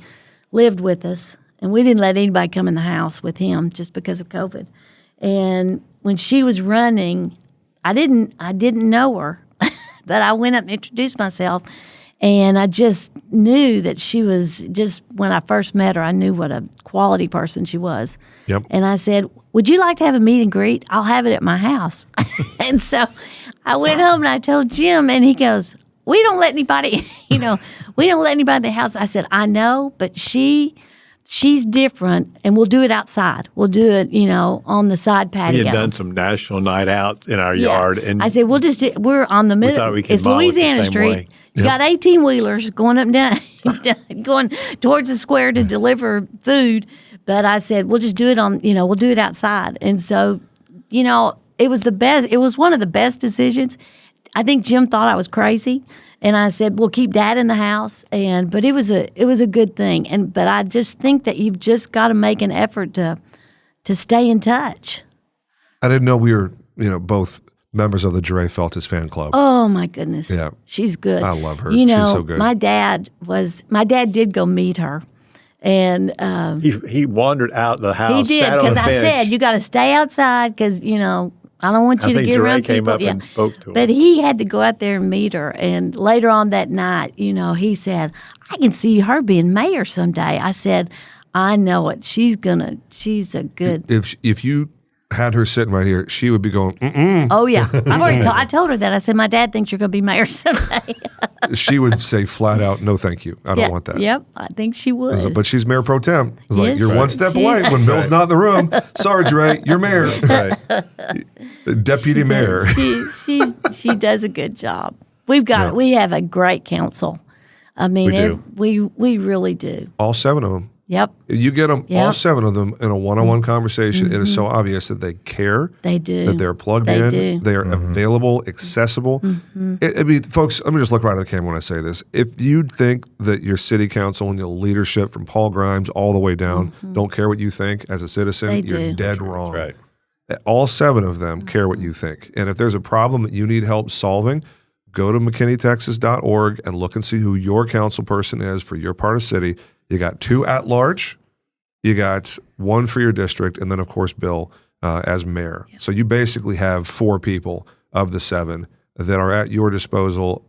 A: lived with us, and we didn't let anybody come in the house with him just because of COVID. And when she was running, I didn't know her. But I went up and introduced myself, and I just knew that she was when I first met her, I knew what a quality person she was.
B: Yep.
A: And I said, would you like to have a meet and greet? I'll have it at my house. And so I went home and I told Jim, and he goes, we don't let anybody, we don't let anybody in the house. I said, I know, but she's different, and we'll do it outside. We'll do it, on the side patio.
C: We had done some national night out in our yard. And
A: I said, we're on the middle. It's Louisiana Street. You got 18-wheelers going up and down, going towards the square to deliver food. But I said, we'll just do it we'll do it outside. And so, it was the best. It was one of the best decisions. I think Jim thought I was crazy. And I said, we'll keep Dad in the house. But it was a good thing. But I just think that you've just got to make an effort to stay in touch.
B: I didn't know we were, both members of the Jeray Feltus fan club.
A: Oh my goodness.
B: Yeah.
A: She's good.
B: I love her. She's so good.
A: My dad did go meet her. And
C: he wandered out the house.
A: He did, because I said, you got to stay outside because, I don't want you to get around people.
C: I think Jeray came up and spoke to her.
A: But he had to go out there and meet her. And later on that night, he said, I can see her being mayor someday. I said, I know it. She's a good.
B: If you had her sitting right here, she would be going, mm-mm.
A: Oh, yeah. I told her that. I said, my dad thinks you're going to be mayor someday.
B: She would say flat out, no, thank you. I don't want that.
A: Yep, I think she would.
B: But she's mayor pro tem. It's like,
A: Yes,
B: you're one step away when Bill's not in the room. Sorry, Jeray, you're mayor. Deputy mayor.
A: She does a good job. We have a great council. I mean, we really do.
B: All 7 of them.
A: Yep.
B: You get them, all 7 of them, in a one-on-one conversation. It is so obvious that they care.
A: They do.
B: That they're plugged
A: They
B: in.
A: do.
B: They are available, accessible. Folks, let me just look right at the camera when I say this. If you think that your city council and your leadership from Paul Grimes all the way down don't care what you think as a citizen, you're dead wrong.
D: Right.
B: All 7 of them care what you think. And if there's a problem that you need help solving, go to McKinneyTexas.org and look and see who your council person is for your part of city. You got 2 at large, you got 1 for your district, and then, of course, Bill as mayor. Yep. So you basically have 4 people of the 7 that are at your disposal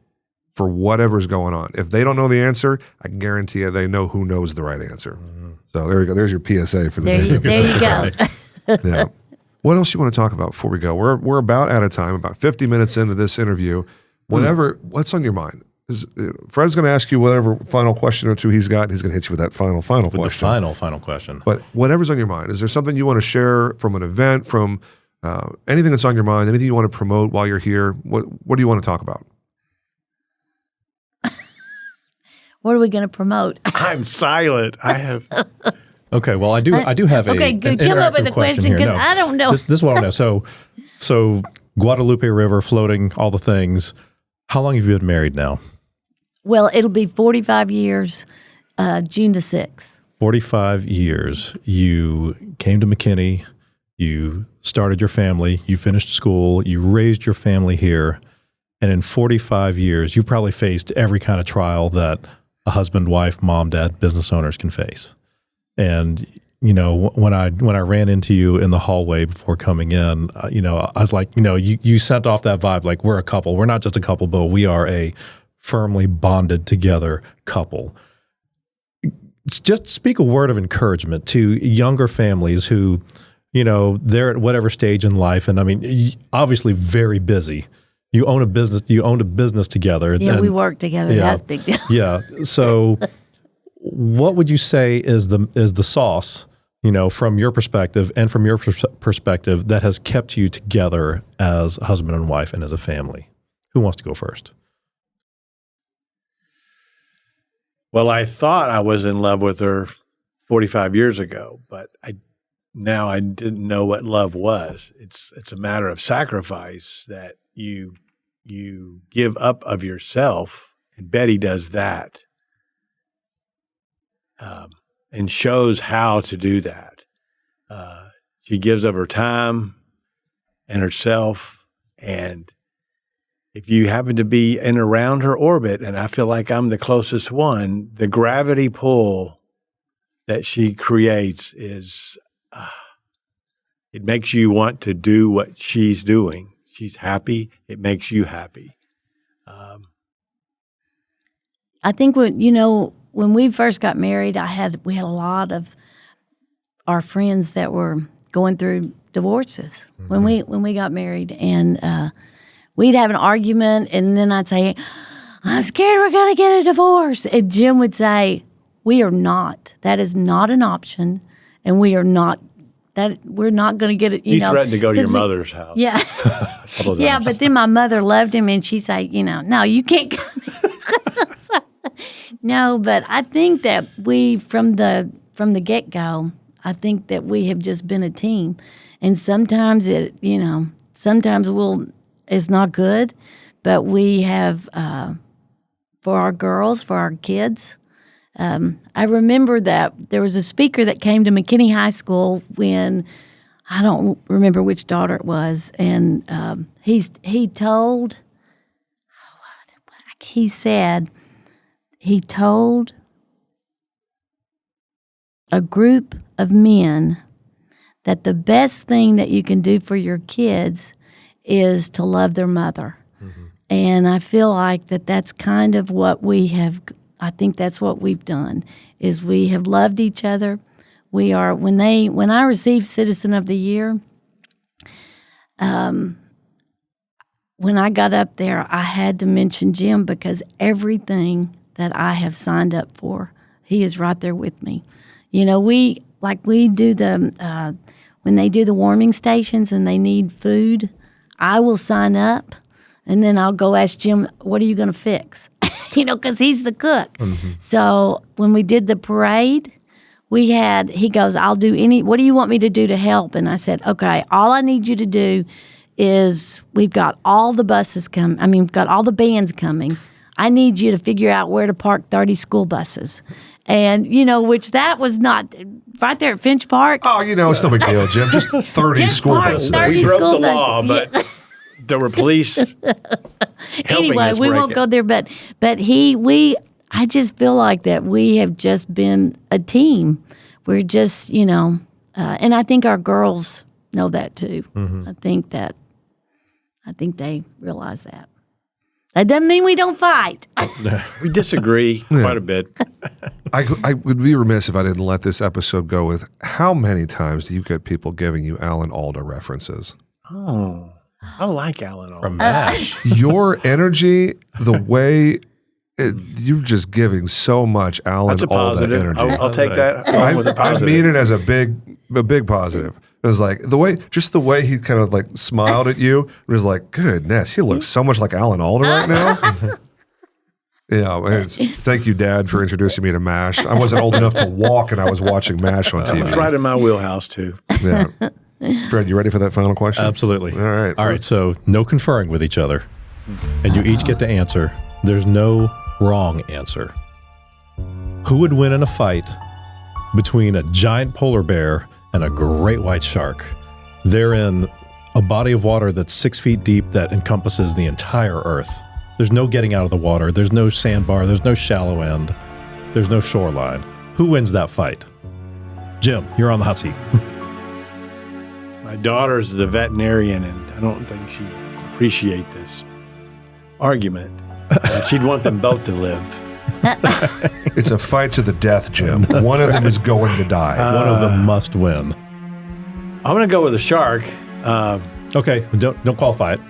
B: for whatever's going on. If they don't know the answer, I can guarantee you they know who knows the right answer. So there you go. There's your PSA for the day.
A: There you go.
B: Yeah. What else you want to talk about before we go? We're about out of time, about 50 minutes into this interview. What's on your mind? Fred's going to ask you whatever final question or 2 he's got. He's going to hit you with that final question.
D: The final question.
B: But whatever's on your mind, is there something you want to share from an event, from anything that's on your mind, anything you want to promote while you're here? What do you want to talk about?
A: What are we going to promote?
C: I'm silent. I have
D: Okay, well, I do have
A: okay, good. Come up with a question
D: here.
A: because I don't know.
D: This is what I know. So Guadalupe River, floating, all the things. How long have you been married now?
A: Well, it'll be 45 years, June the 6th.
D: 45 years. You came to McKinney. You started your family. You finished school. You raised your family here. And in 45 years, you probably faced every kind of trial that a husband, wife, mom, dad, business owners can face. And when I ran into you in the hallway before coming in, I was like, you sent off that vibe like we're a couple. We're not just a couple, but we are a firmly bonded together couple. Just speak a word of encouragement to younger families who, they're at whatever stage in life, and I mean, obviously very busy. You own a business. You owned a business together.
A: Yeah, we work together.
D: Yeah,
A: that's a big deal.
D: Yeah. So, what would you say is the sauce, from your perspective and from your perspective that has kept you together as husband and wife and as a family? Who wants to go first?
C: Well, I thought I was in love with her 45 years ago, but now I didn't know what love was. It's a matter of sacrifice that you give up of yourself, and Betty does that. And shows how to do that. She gives up her time and herself. And if you happen to be in around her orbit, and I feel like I'm the closest one, the gravity pull that she creates is, it makes you want to do what she's doing. She's happy. It makes you happy.
A: I think when we first got married, we had a lot of our friends that were going through divorces when we got married, and we'd have an argument, and then I'd say, "I'm scared we're going to get a divorce," and Jim would say, "We are not. That is not an option, and we're not going to get it."
C: He threatened to go to your mother's house.
A: Yeah, yeah, but then my mother loved him, and she'd say, "No, you can't come." No, but I think that we, from the get-go, I think that we have just been a team. And sometimes it's not good, but we have, for our girls, for our kids. I remember that there was a speaker that came to McKinney High School when, I don't remember which daughter it was, and he told a group of men that the best thing that you can do for your kids is to love their mother. Mm-hmm. And I feel like that's kind of what we have. I think that's what we've done, is we have loved each other. We are, when I received Citizen of the Year, when I got up there, I had to mention Jim, because everything that I have signed up for, he is right there with me. We do when they do the warming stations and they need food, I will sign up, and then I'll go ask Jim, "What are you going to fix?" Because he's the cook. Mm-hmm. So when we did the parade, he goes, "I'll do what do you want me to do to help?" And I said, "Okay, all I need you to do is, we've got all the buses we've got all the bands coming. I need you to figure out where to park 30 school buses." And, which that was not right there at Finch Park.
B: Oh, it's no big deal, Jim. Just 30 school buses.
A: 30
C: we broke
A: school
C: the law,
A: buses.
C: but there were police
A: Anyway, we won't go there, but I just feel like that we have just been a team. We're just, and I think our girls know that too. Mm-hmm. I think they realize that. That doesn't mean we don't fight.
C: We disagree quite a bit.
B: I would be remiss if I didn't let this episode go with, how many times do you get people giving you Alan Alda references?
C: Oh, I like Alan Alda.
D: From MASH.
B: Your energy, the way you're just giving so much Alan Alda energy.
C: I'll take that with a positive.
B: I mean it as a big positive. It was like the way he kind of like smiled at you. It was like, goodness, he looks so much like Alan Alda right now. Thank you, Dad, for introducing me to MASH. I wasn't old enough to walk, and I was watching MASH on TV.
C: It's right in my wheelhouse, too.
B: Yeah. Fred, you ready for that final question?
D: Absolutely.
B: All right.
D: So no conferring with each other, and you each get to answer. There's no wrong answer. Who would win in a fight between a giant polar bear and a great white shark? They're in a body of water that's 6 feet deep that encompasses the entire Earth. There's no getting out of the water. There's no sandbar. There's no shallow end. There's no shoreline. Who wins that fight? Jim, you're on the hot seat.
C: My daughter's the veterinarian, and I don't think she'd appreciate this argument. She'd want them both to live.
B: It's a fight to the death, Jim. One of them is going to die.
D: One of them must win.
C: I'm going to go with a shark.
D: Okay, don't qualify it.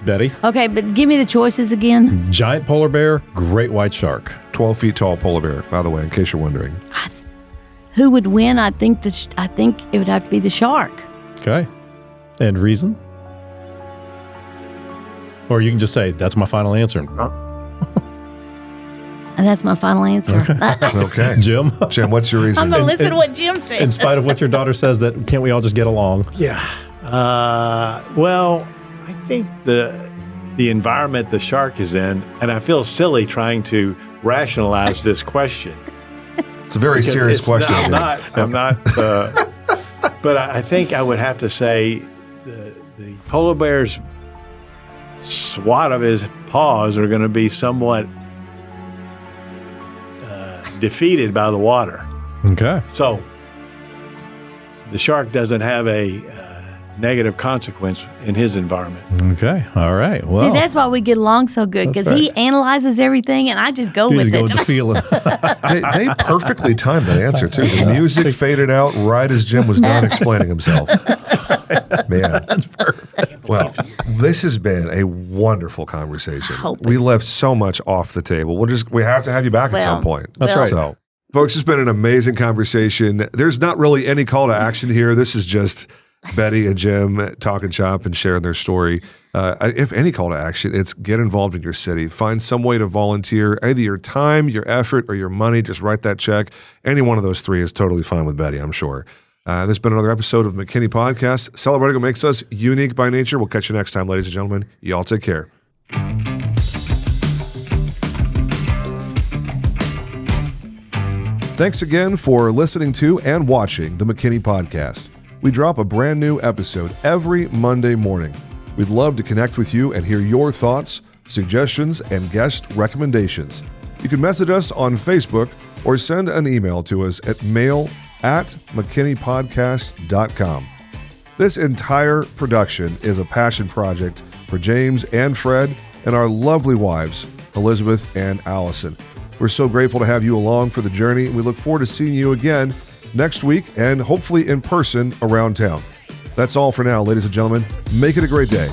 D: Betty?
A: Okay, but give me the choices again.
D: Giant polar bear, great white shark.
B: 12 feet tall polar bear, by the way, in case you're wondering.
A: Who would win? I think it would have to be the shark.
D: Okay. And reason? Or you can just say, that's my final answer.
A: And that's my final answer.
B: Okay.
D: Jim?
B: Jim, what's your reason?
A: I'm going to listen to what Jim says.
D: In spite of what your daughter says, that can't we all just get along?
C: Yeah. Well, I think the environment the shark is in, and I feel silly trying to rationalize this question.
B: It's a very serious question.
C: I'm not. But I think I would have to say the polar bear's swat of his paws are going to be somewhat defeated by the water.
D: Okay.
C: So the shark doesn't have a negative consequence in his environment.
D: Okay. All right. Well,
A: see, that's why we get along so good, because he analyzes everything, and I just go
D: you
A: with
D: just
A: it.
D: go with the feeling.
B: They perfectly timed that answer, too. The music faded out right as Jim was done explaining himself. Man. That's perfect. Well, this has been a wonderful conversation. We left so much off the table. We have to have you back at some point.
D: That's right.
B: So, folks, it's been an amazing conversation. There's not really any call to action here. This is just Betty and Jim talking shop and sharing their story. If any call to action, it's get involved in your city. Find some way to volunteer, either your time, your effort, or your money. Just write that check. Any one of those three is totally fine with Betty, I'm sure. This has been another episode of McKinney Podcast. Celebrating what makes us unique by nature. We'll catch you next time, ladies and gentlemen. You all take care. Thanks again for listening to and watching the McKinney Podcast. We drop a brand new episode every Monday morning. We'd love to connect with you and hear your thoughts, suggestions, and guest recommendations. You can message us on Facebook or send an email to us at mail@mckinneypodcast.com. This entire production is a passion project for James and Fred and our lovely wives, Elizabeth and Allison. We're so grateful to have you along for the journey. We look forward to seeing you again next week and hopefully in person around town. That's all for now, ladies and gentlemen. Make it a great day.